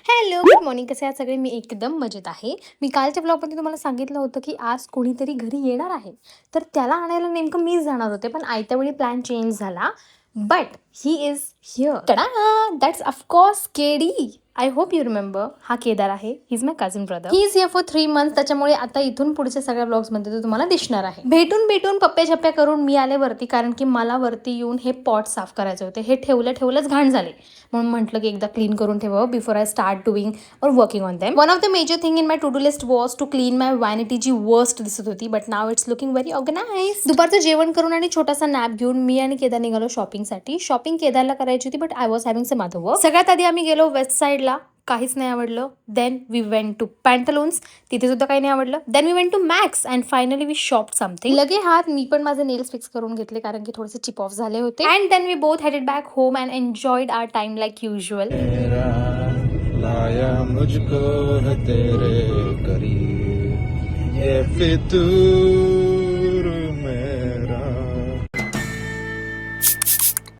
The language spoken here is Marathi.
Hello, good morning. कसे आहात सगळे? मी एकदम मजेत आहे. मी कालच्या ब्लॉगमध्ये तुम्हाला सांगितलं होतं, की आज कोणीतरी घरी येणार आहे. तर त्याला आणायला नेमकं मीच जाणार होते, पण आयत्या वेळी प्लॅन चेंज झाला. But he is here. टडा! That's of course KD. I hope you remember. हा केदार आहे. He is my cousin brother. He is here for 3 months. त्याच्यामुळे आता इथून पुढच्या सगळ्या ब्लॉग्समध्ये तो तुम्हाला दिसणार आहे. भेटून पप्प्या छप्प्या करून मी आले वरती, कारण की मला वरती येऊन हे पॉट साफ करायचे होते. हे ठेवलंच घाण झाले, म्हणून म्हटलं की एकदा क्लीन करून ठेवावं before I start doing or working on them. One of the major thing in my to do list was to clean my vanity, जी वर्स्ट दिसत होती, but now it's looking very organise. दुपारचं जेवण करून आणि छोटासा नॅप घेऊन मी आणि केदार निघालो शॉपिंगसाठी. शॉपिंग केदारला करायची होती, but I was having some other work. सगळ्यात आधी आम्ही गेलो वेस्ट साईडला. काहीच नाही आवडलं. Then we went to Pantaloons. तिथे सुद्धा काही नाही आवडलं. Then we went to Max and finally we shop something. लगे हात मी पण माझे नेल्स फिक्स करून घेतले, कारण की थोडेसे चिप ऑफ झाले होते. And then we both headed back home and enjoyed our time like usual. लाया मुझको है तेरे करीब ये फितूर